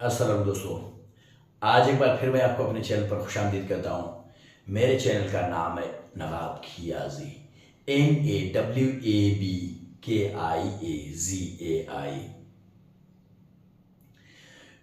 अस्सलाम दोस्तों, आज एक बार फिर मैं आपको अपने चैनल पर खुशामदीद करता हूँ। मेरे चैनल का नाम है नवाब खियाजी, NAWABKIAZAI।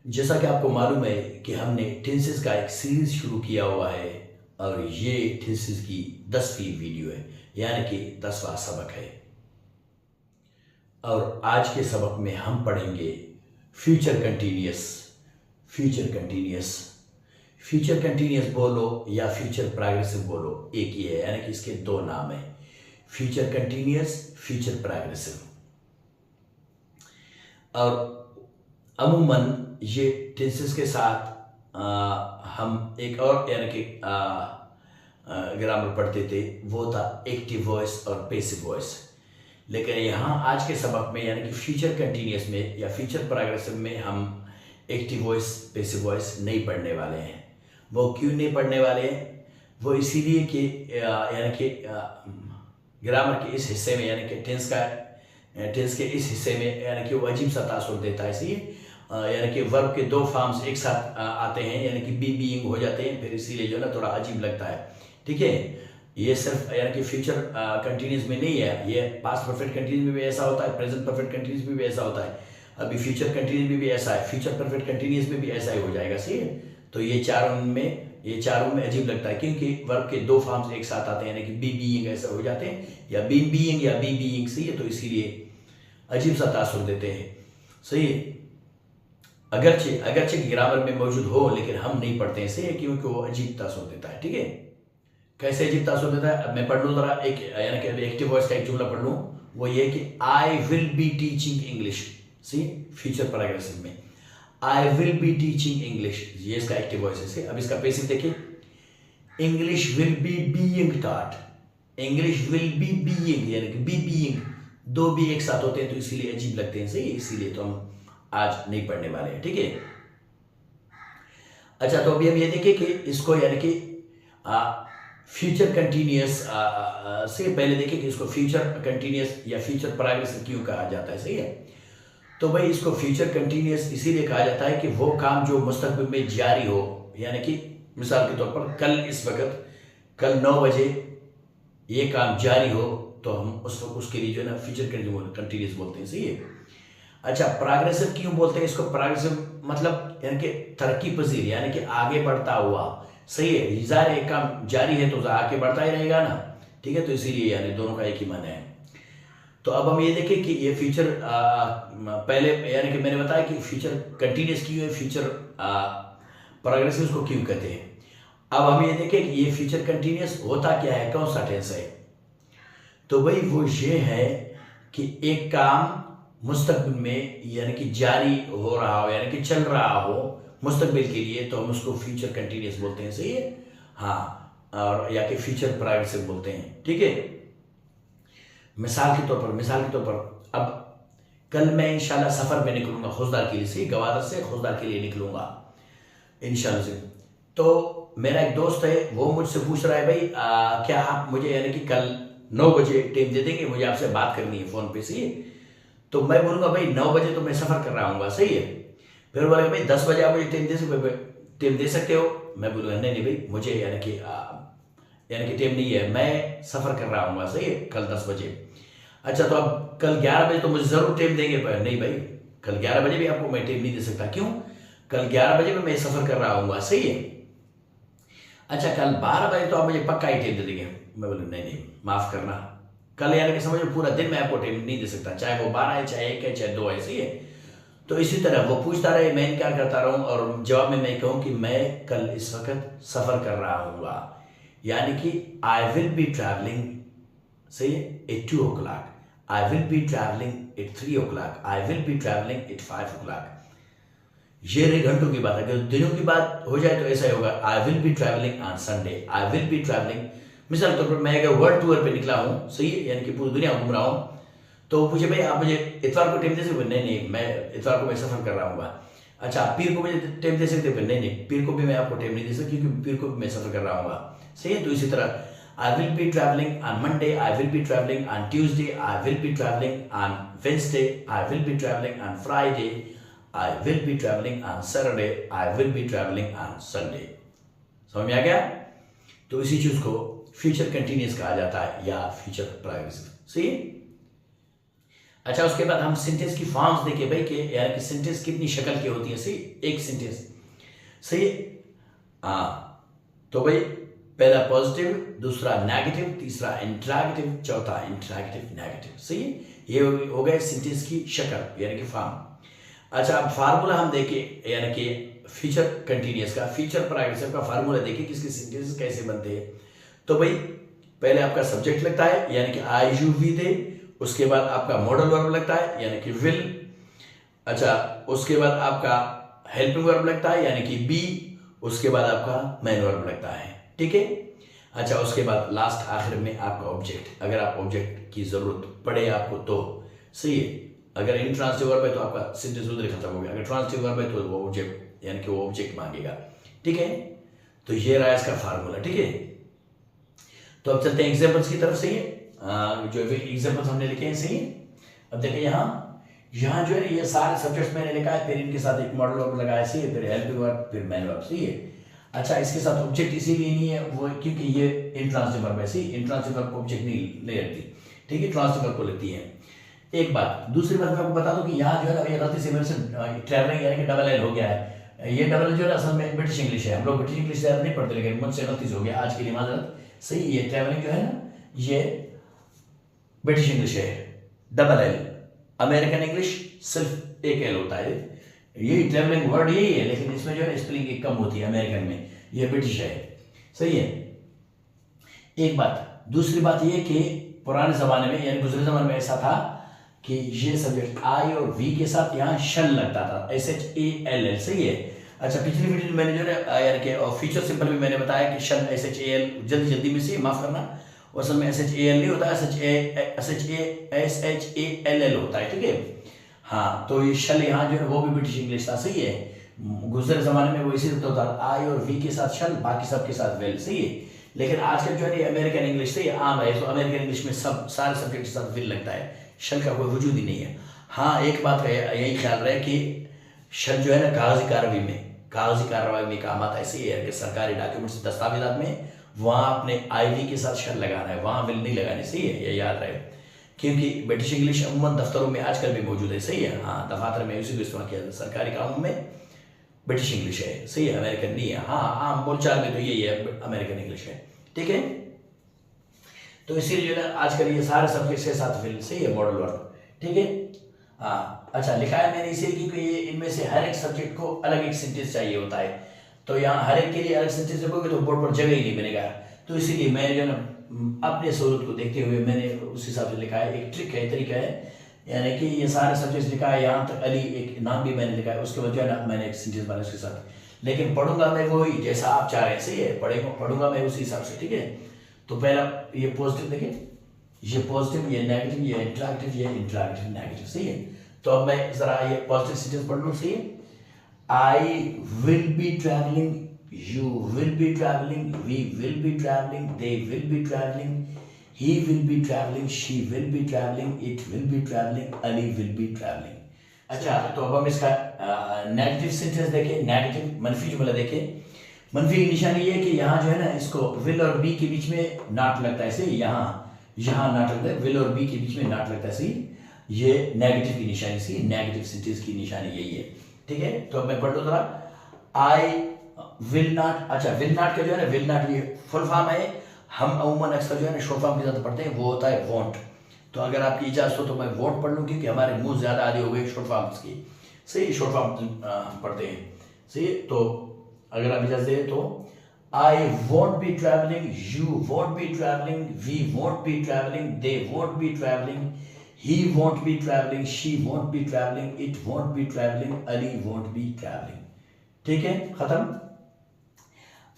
जैसा कि आपको मालूम है कि हमने टेंसेस का एक सीरीज शुरू किया हुआ है और ये टेंसेस की 10वीं वीडियो है, यानी कि 10वां सबक है। और आज के सबक में हम पढ़ेंगे फ्यूचर कंटिन्यूअस। फ्यूचर कंटिन्यूअस बोलो या फ्यूचर प्रोग्रेसिव बोलो, एक ही है, यानी कि इसके दो नाम है, फ्यूचर कंटिन्यूअस, फ्यूचर प्रोग्रेसिव। और अमूमन ये टेंसेस के साथ हम एक और यानी कि ग्रामर पढ़ते थे, वो था एक्टिव वॉइस और पैसिव वॉइस। लेकिन यहाँ आज के सबक में यानी कि फ्यूचर कंटिन्यूअस में या फ्यूचर प्रोग्रेसिव में हम एक्टिव वॉइस पैसिव वॉइस नहीं पढ़ने वाले हैं। वो क्यों नहीं पढ़ने वाले हैं? वो इसीलिए कि यानी कि ग्रामर के इस हिस्से में यानी कि टेंस के इस हिस्से में यानी कि वो अजीब सा तासुर देता है। इसलिए यानी कि वर्ब के दो फॉर्म्स एक साथ आते हैं, यानी कि बी बीइंग हो जाते हैं, फिर इसीलिए जो है ना थोड़ा अजीब लगता है। ठीक है, ये सिर्फ यानी कि फ्यूचर कंटिन्यूस में नहीं है, ये पास्ट परफेक्ट कंटिन्यूस में भी ऐसा होता है, प्रेजेंट परफेक्ट कंटिन्यूस में भी ऐसा होता है, अभी फ्यूचर कंटिन्यूस में भी ऐसा है, फ्यूचर परफेक्ट कंटिन्यूस में भी ऐसा ही हो जाएगा। सही है, तो ये चारों में अजीब लगता है क्योंकि वर्ब के दो फॉर्म्स एक साथ आते हैं, यानी कि बी बीइंग ऐसा हो जाते हैं, या बी बीइंग या बी बीइंग। सही है, तो इसीलिए अजीब सा तासुर देते हैं। सही है, अगरचे ग्रामर में मौजूद हो, लेकिन हम नहीं पढ़ते हैं। सही है, क्योंकि वो अजीब तासुर देता है। ठीक है, कैसे अजीब तासुर देता है? अब मैं पढ़ लूँ जरा, एक यानी कि एक्टिव वॉइस का एक जुमला पढ़ लूँ। वो ये कि I will be teaching English. See future progressive में I will be teaching English, ये इसका एक्टिव वॉइस है। अब इसका पैसिव देखिए, English will be being taught. English will be being यानी कि बी बीइंग, दो भी एक साथ होते हैं तो इसीलिए अजीब लगते हैं। सही, इसीलिए तो हम आज नहीं पढ़ने वाले हैं। ठीक है, अच्छा, तो अभी हम ये देखें कि इसको यानी कि फ्यूचर कंटिन्यूअस से पहले देखें कि इसको फ्यूचर कंटिन्यूअस या फ्यूचर प्रोग्रेसिव क्यों कहा जाता है। सही है, तो भाई इसको फ्यूचर कंटिन्यूअस इसीलिए कहा जाता है कि वो काम जो मुस्तकबिल में जारी हो, यानी कि मिसाल के तौर पर कल इस वक्त कल 9 बजे ये काम जारी हो, तो हम उसके लिए जो है ना फ्यूचर कंटिन्यूअस बोलते हैं। सही है, अच्छा, प्रोग्रेसिव क्यों बोलते हैं इसको? प्रोग्रेसिव मतलब यानी कि तरक्की पजीर, यानी कि आगे बढ़ता हुआ। सही है, ज़ाहिर एक काम जारी है तो आगे बढ़ता ही रहेगा ना। ठीक है, तो इसीलिए यानी दोनों का एक ही माने है। तो अब हम ये देखें कि ये फ्यूचर पहले यानी कि मैंने बताया कि फ्यूचर कंटिन्यूस क्यों है, फ्यूचर प्रोग्रेसिव को क्यों कहते हैं। अब हम ये देखें कि ये फ्यूचर कंटिन्यूस होता क्या है, कौन सा टेंस है। तो भाई वो ये है कि एक काम मुस्तकबिल में यानी कि जारी हो रहा हो, यानी कि चल रहा हो मुस्तकबिल के लिए, तो हम उसको फ्यूचर कंटिन्यूस बोलते हैं। सही है, हाँ, और या कि फ्यूचर प्रोग्रेसिव बोलते हैं। ठीक है, मिसाल के तौर पर अब कल मैं इंशाल्लाह सफ़र में निकलूंगा खुशदार के लिए, से गवादर से खुशदार के लिए निकलूंगा इंशाल्लाह से। तो मेरा एक दोस्त है, वो मुझसे पूछ रहा है, भाई क्या आप मुझे यानी कि कल 9 बजे टाइम दे देंगे, मुझे आपसे बात करनी है फ़ोन पे। सही है, तो मैं बोलूँगा भाई 9 बजे तो मैं सफ़र कर रहा हूँ। सही है, फिर बोलेगा भाई 10 बजे आप मुझे टाइम दे सकते हो। मैं बोलूँगा नहीं भाई, मुझे यानी कि टाइम नहीं है, मैं सफ़र कर रहा हूँ। सही है, कल 10 बजे। अच्छा, तो अब कल 11 बजे तो मुझे ज़रूर टाइम देंगे, पर नहीं भाई, कल 11 बजे भी आपको मैं टाइम नहीं दे सकता। क्यों? कल 11 बजे में मैं सफ़र कर रहा हूँ। सही है, अच्छा, कल 12 बजे तो आप मुझे पक्का ही टाइम दे देंगे। मैं बोलूँ नहीं, माफ़ करना, कल यानी कि समझो पूरा दिन मैं आपको टाइम नहीं दे सकता, चाहे वो 12 है, चाहे 1 है, चाहे 2 है। सही है, तो इसी तरह वो पूछता रहे, मैं इनकार करता रहूँ और जवाब में मैं कहूँ कि मैं कल इस वक्त सफ़र कर रहा हूँ, यानी कि आई विल बी ट्रैवलिंग। सही है, at 2 o'clock, I will be travelling at 3 o'clock, I will be travelling at 5 o'clock। ये रही घंटों की बात है। अगर दिनों की बात हो जाए तो ऐसा ही होगा, आई will be travelling on Sunday, I will be travelling. मिसाल के तौर पर मैं अगर वर्ल्ड टूर पे निकला हूँ, सही है, यानी कि पूरी दुनिया घूम रहा हूँ, तो पूछे भाई आप मुझे इतवार को टाइम दे सकते? नहीं, मैं इतवार को मैं सफ़र कर रहा हूँ। अच्छा, पीर को मुझे टाइम दे सकते? नहीं, पीर को भी मैं आपको टाइम नहीं दे सकता, क्योंकि पीर को भी मैं सफ़र कर रहा हूँ। सही है, तो इसी तरह I will be traveling on Monday, I will be traveling on Tuesday, I will be traveling on Wednesday, I will be traveling on Friday, I will be travelling on Saturday, I will be travelling on Sunday. समझ में आ गया? तो इसी चीज को future continuous कहा जाता है या फ्यूचर प्रोग्रेसिव। सही। अच्छा, उसके बाद हम सेंटेंस की फॉर्म्स देखे भाई कि यार कि सेंटेंस कितनी शक्ल की होती है। सही, एक सेंटेंस। सही। तो भाई पहला पॉजिटिव, दूसरा नेगेटिव, तीसरा इंटरैगेटिव, चौथा इंटरैगेटिव नेगेटिव। सही। ये हो गए सेंटेंस की शक्ल यानी कि फॉर्म। अच्छा, अब फार्मूला हम देखें यानी कि फ्यूचर कंटिन्यूअस का, फ्यूचर प्रोग्रेसिव का फार्मूला देखें किसके सेंटेंसेस कैसे बनते हैं। तो भाई पहले आपका सब्जेक्ट लगता है यानी कि आई यू वी दे, उसके बाद आपका मॉडल वर्ब लगता है यानी कि विल। अच्छा, उसके बाद आपका हेल्पिंग वर्ब लगता है यानी कि बी, उसके बाद आपका मेन वर्ब लगता है। ठीक है। अच्छा, उसके बाद लास्ट आखिर में आपका ऑब्जेक्ट, अगर आप ऑब्जेक्ट की जरूरत पड़े आपको तो। सही है। अगर इंट्रांसिटिव वर्ब है तो आपका सेंटेंस उधर ही खत्म हो गया, अगर ट्रांसिटिव वर्ब है तो वो ऑब्जेक्ट यानी कि वो ऑब्जेक्ट मांगेगा। ठीक है। तो ये रहा इसका फार्मूला। ठीक है। तो अब चलते हैं एग्जांपल्स की तरफ। सही है। जो एग्जांपल्स हमने लिखे हैं। सही है। अब देखिए यहाँ जो है ये सारे सब्जेक्ट्स मैंने लिखा है, फिर इनके साथ एक मॉडल वर्ब लगाया। सही है। फिर हेल्पिंग वर्ब, फिर मेन वर्ब। सही है। अच्छा, इसके साथ ऑब्जेक्ट इसीलिए नहीं है वो क्योंकि ये इंट्रांसिटिव वर्ब है। सही, इंट्रांसिटिव वर्ब को ऑब्जेक्ट नहीं लगती। ठीक है, ट्रांसिटिव वर्ब को लगती है। एक बात। दूसरी बात मैं आपको बता दूं कि यहाँ जो है ना ये गलती से मेरे से ट्रैवलिंग यानी कि डबल एल हो गया है। ये डबल जो है असल में ब्रिटिश इंग्लिश है, हम लोग ब्रिटिश इंग्लिश ज़्यादा नहीं पढ़ते, लेकिन मुझसे गलती से हो गया, आज के लिए माजरत। सही। ये ट्रैवलिंग जो है ना ये ब्रिटिश इंग्लिश है, डबल एल। अमेरिकन इंग्लिश सिर्फ एक एल होता है। यही ट्रैवलिंग वर्ड यही है, लेकिन इसमें जो है स्पेलिंग एक कम होती है अमेरिकन में, ये ब्रिटिश है। सही है। एक बात। दूसरी बात ये कि पुराने जमाने में यानी गुजरे जमाने में ऐसा था कि ये सब्जेक्ट आई और वी के साथ यहाँ शल लगता था, SHALL। सही है। अच्छा, पिछली वीडियो में मैंने जो है यानी कि फ्यूचर सिंपल में मैंने बताया कि शल SHAL जल्दी में से माफ करना, असल में SHAL नहीं होता, SHALL होता है। ठीक है। हाँ, तो ये शल यहाँ जो है वो भी ब्रिटिश इंग्लिश था। सही है। गुजरे जमाने में वो इसी तरह होता था, आई और वी के साथ शल, बाकी सब के साथ वेल। सही है। लेकिन आजकल जो है अमेरिकन इंग्लिश से आम है, तो अमेरिकन इंग्लिश में सब सारे सब्जेक्ट के साथ विल लगता है, शल का कोई वजूद ही नहीं है। हाँ, एक बात है, यही ख्याल रहे कि शल जो है ना कागजी कार्रवाई में काम आता है। सही है कि सरकारी डॉक्यूमेंट्स दस्तावेजात में वहाँ अपने आईवी के साथ शल लगाना है, वहाँ विल नहीं लगानी। सही है, ये याद रहे, क्योंकि ब्रिटिश इंग्लिश अमूमन दफ्तरों में आजकल भी मौजूद है। सही है। हाँ, दफातर में उसी को इस्तेमाल किया जाता है, सरकारी कामों में ब्रिटिश इंग्लिश है। सही है, अमेरिकन नहीं है। हाँ, आम बोलचाल में तो यही है, अमेरिकन इंग्लिश है। ठीक है। तो इसीलिए जो है आजकल ये सारे सब्जेक्ट के साथ विल। सही है, मॉडल वर्ब। ठीक है। हाँ। अच्छा, लिखा है मैंने इसे क्योंकि ये इनमें से हर एक सब्जेक्ट को अलग एक सेंटेंस चाहिए होता है, तो यहाँ हर एक के लिए अलग सेंटेंस लिखोगे तो बोर्ड पर जगह ही नहीं बनेगा। तो इसीलिए मैं जो है ना अपने सहूलत को देखते हुए मैंने उस हिसाब से लिखा है। एक ट्रिक है, तरीका है, यानी कि ये सारे सब्जेक्ट लिखा है, यहाँ तक अली एक नाम भी मैंने लिखा है, उसके बाद जो है ना मैंने एक सेंटेंस बनाया उसके साथ, लेकिन पढ़ूंगा मैं वही जैसा आप चाह रहे हैं। सही है, पढ़ूंगा मैं उसी हिसाब से। ठीक है। तो पहला ये पॉजिटिव देखिए, ये पॉजिटिव, ये नेगेटिव, ये इंटरैक्टिव, ये इंटरैक्टिव नेगेटिव। सही है। तो अब मैं जरा ये पॉजिटिव सेंटेंस पढ़ लूँ। सही है। I will be travelling, you will be travelling, we will be travelling, they will be travelling, he will be traveling, she will be traveling, it will be traveling, Ali will be traveling। अच्छा, तो अब हम इसका negative sentence देखें, negative मनफी जुमला देखें। मनफी की निशानी ये है कि यहाँ जो है ना इसको विल और बी के बीच में नॉट लगता है। सही, यहाँ नॉट लगता है, विल और बी के बीच में नॉट लगता है। सही, ये नेगेटिव की निशानी। सही, नेगेटिव सेंटेंस की निशानी यही है। ठीक है। तो अब मैं पढ़ लूँ जरा, आई विल नॉट। अच्छा, विल नॉट का जो है ना, विल नॉट ये फुल फॉर्म है, हम अमूमन अक्सर जो है ना शॉर्ट फॉर्म के साथ पढ़ते हैं, वो होता है वॉन्ट। तो अगर आपकी इजाजत हो तो मैं वॉन्ट पढ़ लूँ, क्योंकि हमारे मुंह ज़्यादा आदि हो गए शॉर्ट फॉर्म्स की। सही, शॉर्ट फॉर्म पढ़ते हैं। सही, तो अगर आप इजाजत दें तो I won't be travelling, you won't be travelling, we won't be travelling, they won't be travelling, he won't be travelling, she won't be travelling, it won't be travelling, Ali won't be travelling. ठीक है, खत्म।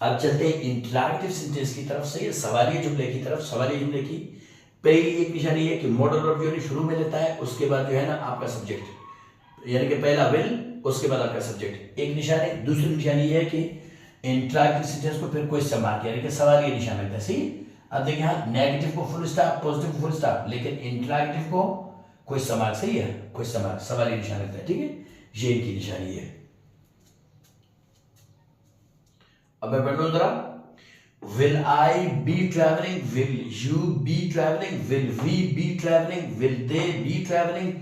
अब चलते हैं interactive sentence की तरफ। से सवालिया जुमले की तरफ। सवालिया जुमले की पहली एक निशानी है कि मॉडल वर्ब जो है शुरू में लेता है, उसके बाद जो है ना आपका सब्जेक्ट, यानी कि पहला विल, उसके बाद आपका सब्जेक्ट, एक निशानी। दूसरी निशानी ये है कि इंटरैक्टिव सेंटेंस को फिर क्वेश्चन मार्क यानी कि सवालिया निशान लगता है। सही। अब देखिए यहाँ नेगेटिव को फुल स्टॉप, पॉजिटिव को फुल स्टॉप, लेकिन इंटरैक्टिव को क्वेश्चन मार्क। सही है, क्वेश्चन मार्क, सवालिया निशान लगता है। ठीक है। ये इनकी निशानी है। अब मैं पढ़ लूं जरा। Will I be travelling, will you be travelling, will we be travelling, will they be travelling,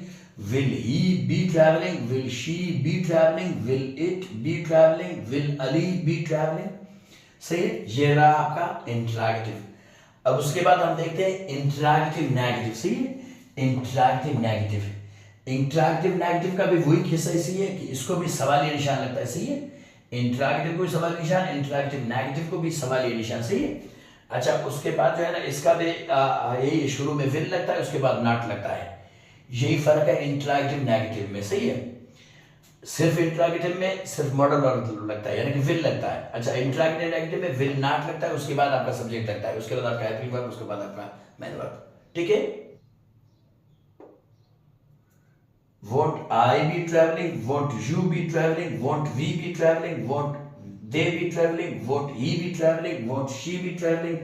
will he be travelling, will she be travelling, will it be travelling, will Ali be travelling. सही है, ये रहा आपका interactive. अब उसके बाद हम देखते हैं इंट्रैक्टिव नेगेटिव। सही है, इंट्रैक्टिव नेगेटिव। इंट्रैक्टिव नेगेटिव का भी वही हिस्सा इसी है कि इसको भी सवालिया निशान लगता है। सही है, इंट्रैक्टिव को भी सवालिया निशान, इंट्रैक्टिव नेगेटिव को भी सवालिया निशान। सही है। अच्छा, उसके बाद जो है ना इसका भी यही शुरू में विल लगता है, उसके बाद नॉट लगता है। यही फर्क है इंट्रैक्टिव नेगेटिव में। सही है, सिर्फ इंट्रैक्टिव में सिर्फ मॉडल वर्ब लगता है, यानी कि विल लगता है। अच्छा, इंट्रैक्टिव नेगेटिव में विल नॉट लगता है, उसके बाद आपका सब्जेक्ट लगता है, उसके बाद आपका हेल्पिंग वर्ब, उसके बाद आपका मेन वर्ब। ठीक है। Won't I be traveling? Won't you be traveling? Won't we be traveling? Won't they be traveling? Won't he be traveling? Won't she be traveling?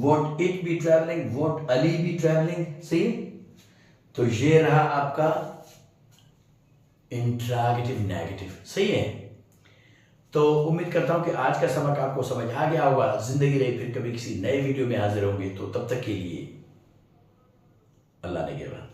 Won't it be traveling? Won't Ali be traveling? See? तो ये रहा आपका interactive negative. सही है। तो उम्मीद करता हूं कि आज का सबक आपको समझ आ गया होगा। जिंदगी रही, फिर कभी किसी नए वीडियो में हाजिर होंगे। तो तब तक के लिए अल्लाह ने गिरवा।